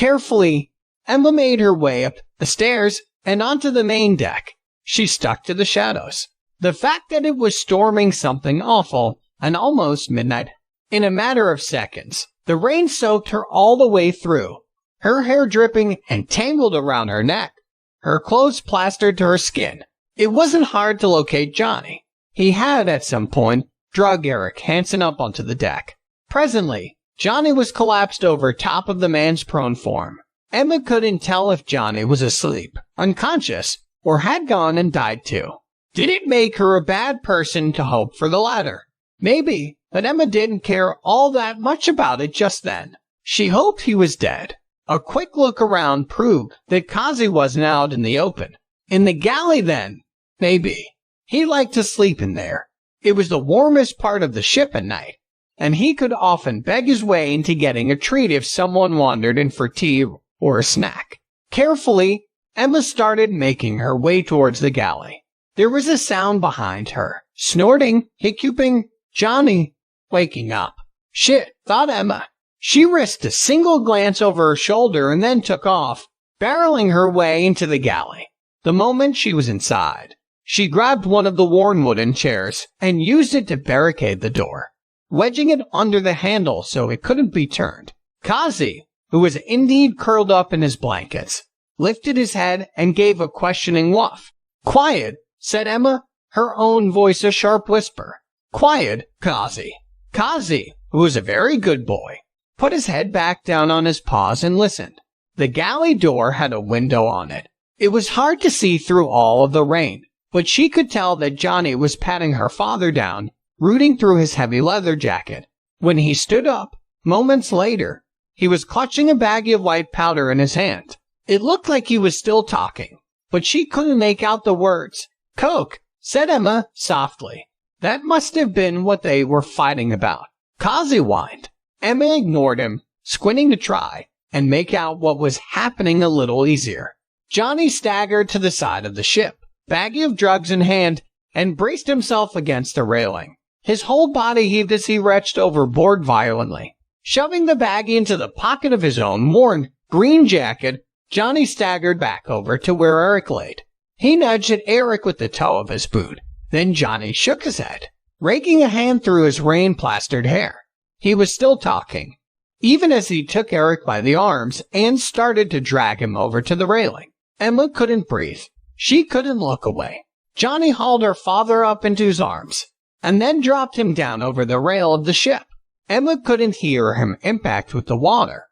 Carefully, Emma made her way up the stairs and onto the main deck. She stuck to the shadows. The fact that it was storming something awful and almost midnight. In a matter of seconds, the rain soaked her all the way through, her hair dripping and tangled around her neck, her clothes plastered to her skin. It wasn't hard to locate Johnny. He had, at some point, dragged Eric Hansen up onto the deck. Presently, Johnny was collapsed over top of the man's prone form. Emma couldn't tell if Johnny was asleep, unconscious, or had gone and died too. Did it make her a bad person to hope for the latter? Maybe, but Emma didn't care all that much about it just then. She hoped he was dead. A quick look around proved that Kazi wasn't out in the open. In the galley then, maybe. He liked to sleep in there. It was the warmest part of the ship at night, and he could often beg his way into getting a treat if someone wandered in for tea or a snack. Carefully, Emma started making her way towards the galley. There was a sound behind her. Snorting, hiccuping, Johnny waking up. Shit, thought Emma. She risked a single glance over her shoulder and then took off, barreling her way into the galley. The moment she was inside, she grabbed one of the worn wooden chairs and used it to barricade the door, wedging it under the handle so it couldn't be turned. Kazi, who was indeed curled up in his blankets, lifted his head and gave a questioning woof. "Quiet," said Emma, her own voice a sharp whisper. "Quiet, Kazi." Kazi, who was a very good boy, put his head back down on his paws and listened. The galley door had a window on it. It was hard to see through all of the rain, but she could tell that Johnny was patting her father down, rooting through his heavy leather jacket. When he stood up, moments later, he was clutching a baggie of white powder in his hand. It looked like he was still talking, but she couldn't make out the words. "Coke," said Emma softly. That must have been what they were fighting about. Kazi whined. Emma ignored him, squinting to try and make out what was happening a little easier. Johnny staggered to the side of the ship, baggie of drugs in hand, and braced himself against the railing. His whole body heaved as he retched overboard violently. Shoving the baggie into the pocket of his own worn green jacket, Johnny staggered back over to where Eric laid. He nudged at Eric with the toe of his boot. Then Johnny shook his head, raking a hand through his rain-plastered hair. He was still talking, even as he took Eric by the arms and started to drag him over to the railing. Emma couldn't breathe. She couldn't look away. Johnny hauled her father up into his arms, and then dropped him down over the rail of the ship. Emma couldn't hear him impact with the water,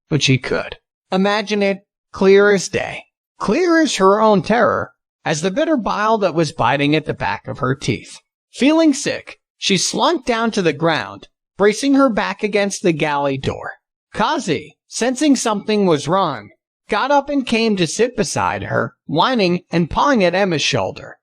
but she could imagine it clear as day, clear as her own terror, as the bitter bile that was biting at the back of her teeth. Feeling sick, she slunk down to the ground, bracing her back against the galley door. Kazi, sensing something was wrong, got up and came to sit beside her, whining and pawing at Emma's shoulder.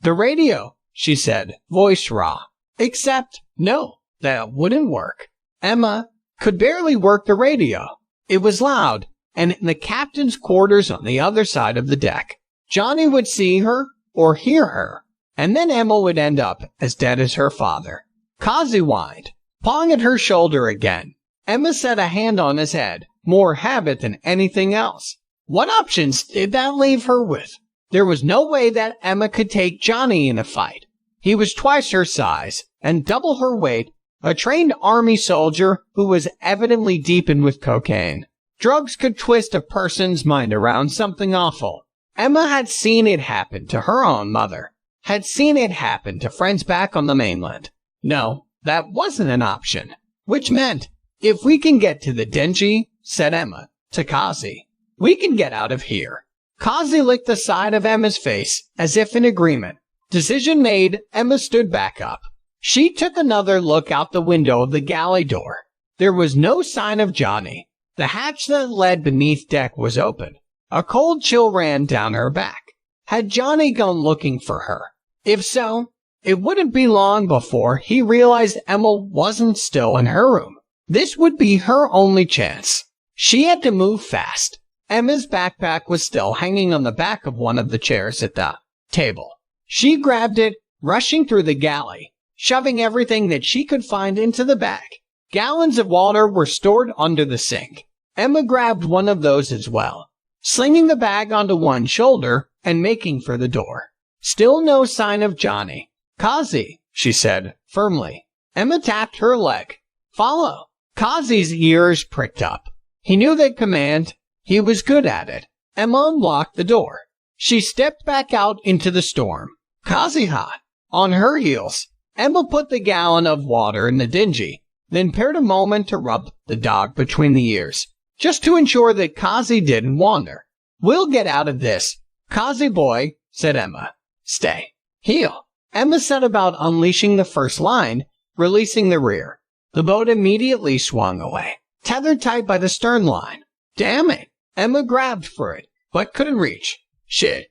"The radio," she said, voice raw. Except, no, that wouldn't work. Emma could barely work the radio. It was loud, and in the captain's quarters on the other side of the deck. Johnny would see her or hear her, and then Emma would end up as dead as her father. Kazi whined, pawing at her shoulder again. Emma set a hand on his head, more habit than anything else. What options did that leave her with? There was no way that Emma could take Johnny in a fight. He was twice her size and double her weight, a trained army soldier who was evidently deepened with cocaine. Drugs could twist a person's mind around something awful. Emma had seen it happen to her own mother, had seen it happen to friends back on the mainland. No, that wasn't an option. Which meant, if we can get to the Denji, said Emma to Kazi, we can get out of here. Kazi licked the side of Emma's face as if in agreement. Decision made, Emma stood back up. She took another look out the window of the galley door. There was no sign of Johnny. The hatch that led beneath deck was open. A cold chill ran down her back. Had Johnny gone looking for her? If so, it wouldn't be long before he realized Emma wasn't still in her room. This would be her only chance. She had to move fast. Emma's backpack was still hanging on the back of one of the chairs at the table. She grabbed it, rushing through the galley, shoving everything that she could find into the bag. Gallons of water were stored under the sink. Emma grabbed one of those as well, slinging the bag onto one shoulder and making for the door. Still no sign of Johnny. "Kazi," she said, firmly. Emma tapped her leg. "Follow." Kazi's ears pricked up. He knew that command. He was good at it. Emma unlocked the door. She stepped back out into the storm. Kazi hot. On her heels, Emma put the gallon of water in the dinghy, then paired a moment to rub the dog between the ears, just to ensure that Kazi didn't wander. "We'll get out of this, Kazi boy," said Emma. "Stay. Heel." Emma set about unleashing the first line, releasing the rear. The boat immediately swung away, tethered tight by the stern line. Damn it! Emma grabbed for it, but couldn't reach. Shit.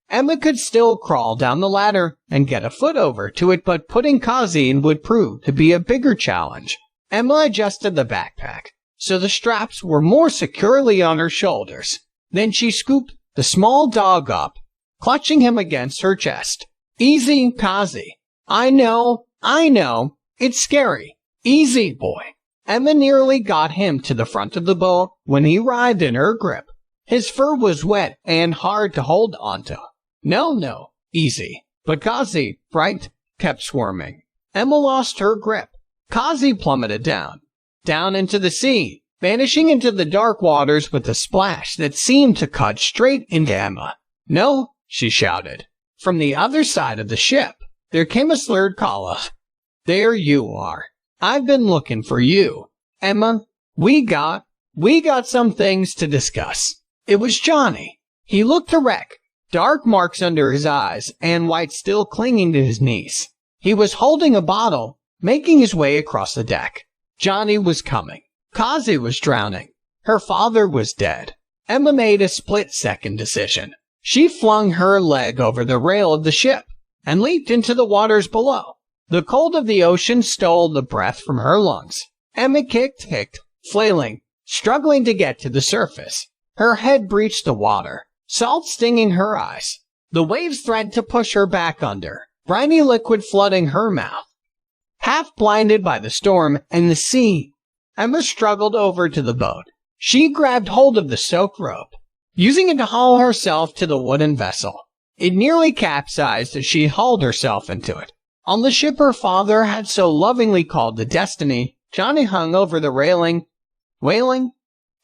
Emma could still crawl down the ladder and get a foot over to it, but putting Kazi in would prove to be a bigger challenge. Emma adjusted the backpack so the straps were more securely on her shoulders. Then she scooped the small dog up, clutching him against her chest. "Easy, Kazi. I know. It's scary. Easy, boy." Emma nearly got him to the front of the boat when he writhed in her grip. His fur was wet and hard to hold onto. No, easy. But Kazi, right, kept squirming. Emma lost her grip. Kazi plummeted down into the sea, vanishing into the dark waters with a splash that seemed to cut straight into Emma. "No," she shouted. From the other side of the ship, there came a slurred call of, "There you are. I've been looking for you. Emma, we got some things to discuss." It was Johnny. He looked a wreck, dark marks under his eyes and white still clinging to his knees. He was holding a bottle, making his way across the deck. Johnny was coming. Kazi was drowning. Her father was dead. Emma made a split-second decision. She flung her leg over the rail of the ship and leaped into the waters below. The cold of the ocean stole the breath from her lungs. Emma kicked, flailing, struggling to get to the surface. Her head breached the water, salt stinging her eyes. The waves threatened to push her back under, briny liquid flooding her mouth. Half blinded by the storm and the sea, Emma struggled over to the boat. She grabbed hold of the soaked rope, using it to haul herself to the wooden vessel. It nearly capsized as she hauled herself into it. On the ship her father had so lovingly called the Destiny, Johnny hung over the railing, wailing,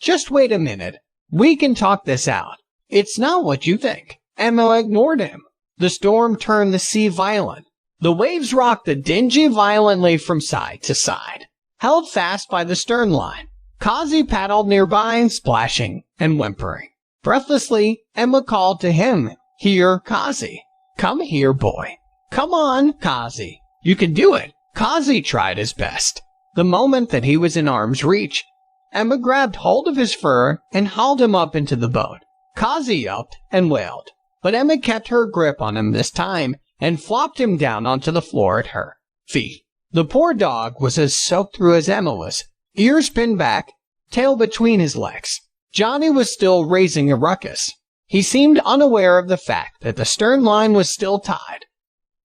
"Just wait a minute. We can talk this out. It's not what you think." Emma ignored him. The storm turned the sea violent. The waves rocked the dinghy violently from side to side, held fast by the stern line. Kazi paddled nearby, splashing and whimpering. Breathlessly, Emma called to him, "Here, Kazi. Come here, boy. Come on, Kazi. You can do it." Kazi tried his best. The moment that he was in arm's reach, Emma grabbed hold of his fur and hauled him up into the boat. Kazi yelped and wailed, but Emma kept her grip on him this time and flopped him down onto the floor at her feet. The poor dog was as soaked through as Emma was, ears pinned back, tail between his legs. Johnny was still raising a ruckus. He seemed unaware of the fact that the stern line was still tied.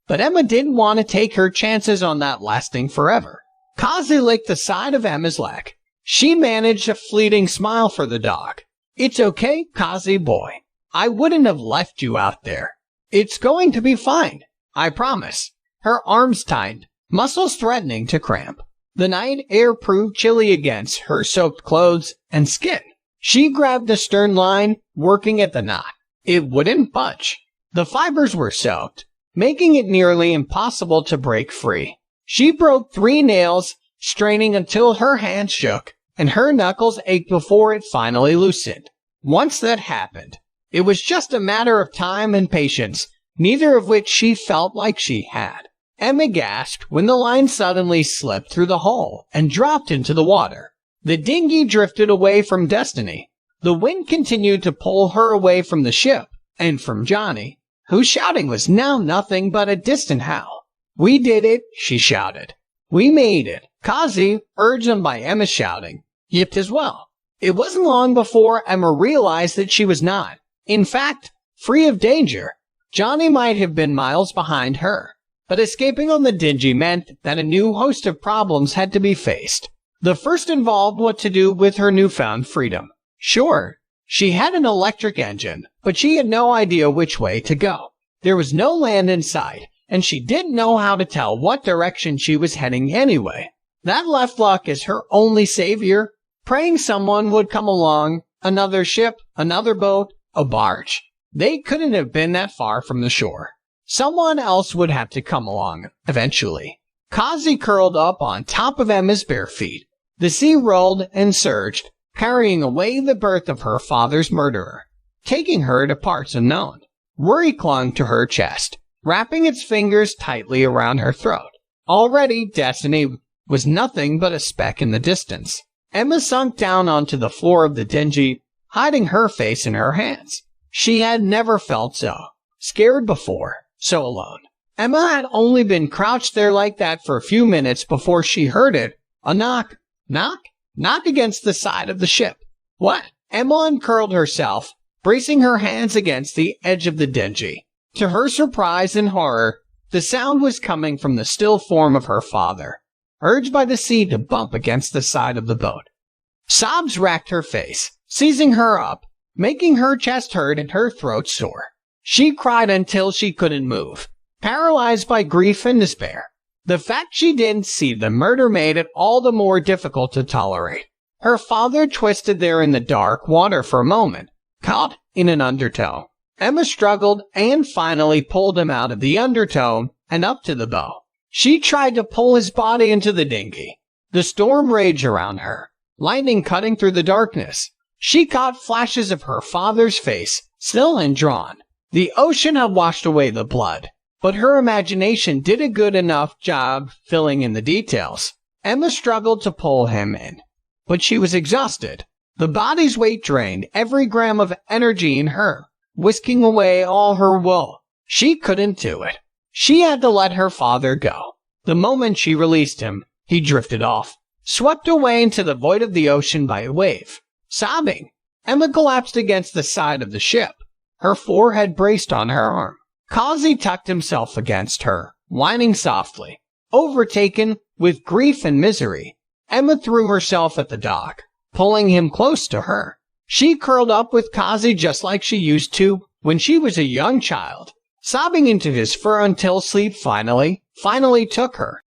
But Emma didn't want to take her chances on that lasting forever. Kazi licked the side of Emma's leg. She managed a fleeting smile for the dog. "It's okay, Kazi boy. I wouldn't have left you out there. It's going to be fine. I promise." Her arms tightened, muscles threatening to cramp. The night air proved chilly against her soaked clothes and skin. She grabbed the stern line, working at the knot. It wouldn't budge. The fibers were soaked, making it nearly impossible to break free. She broke 3 nails, straining until her hands shook and her knuckles ached before it finally loosened. Once that happened, it was just a matter of time and patience, neither of which she felt like she had. Emma gasped when the line suddenly slipped through the hole and dropped into the water. The dinghy drifted away from Destiny. The wind continued to pull her away from the ship and from Johnny, whose shouting was now nothing but a distant howl. "We did it," she shouted. "We made it." Kazi, urged on by Emma's shouting, yipped as well. It wasn't long before Emma realized that she was not, in fact, free of danger. Johnny might have been miles behind her, but escaping on the dinghy meant that a new host of problems had to be faced. The first involved what to do with her newfound freedom. Sure, she had an electric engine, but she had no idea which way to go. There was no land in sight, and she didn't know how to tell what direction she was heading anyway. That left luck as her only savior, praying someone would come along, another ship, another boat, a barge. They couldn't have been that far from the shore. Someone else would have to come along, eventually. Kazi curled up on top of Emma's bare feet. The sea rolled and surged, carrying away the birth of her father's murderer, taking her to parts unknown. Worry clung to her chest, wrapping its fingers tightly around her throat. Already, destiny was nothing but a speck in the distance. Emma sunk down onto the floor of the dingy, hiding her face in her hands. She had never felt so scared before, so alone. Emma had only been crouched there like that for a few minutes before she heard it. A knock. Knock against the side of the ship. What? Emma uncurled herself, bracing her hands against the edge of the dingy. To her surprise and horror, the sound was coming from the still form of her father, urged by the sea to bump against the side of the boat. Sobs racked her face, seizing her up, making her chest hurt and her throat sore. She cried until she couldn't move, paralyzed by grief and despair. The fact she didn't see the murder made it all the more difficult to tolerate. Her father twisted there in the dark water for a moment, caught in an undertow. Emma struggled and finally pulled him out of the undertow and up to the bow. She tried to pull his body into the dinghy. The storm raged around her, lightning cutting through the darkness. She caught flashes of her father's face, still and drawn. The ocean had washed away the blood, but her imagination did a good enough job filling in the details. Emma struggled to pull him in, but she was exhausted. The body's weight drained every gram of energy in her, whisking away all her woe. She couldn't do it. She had to let her father go. The moment she released him, he drifted off, swept away into the void of the ocean by a wave. Sobbing, Emma collapsed against the side of the ship, her forehead braced on her arm. Kazi tucked himself against her, whining softly. Overtaken with grief and misery, Emma threw herself at the dock, pulling him close to her. She curled up with Kazi just like she used to when she was a young child, sobbing into his fur until sleep finally took her.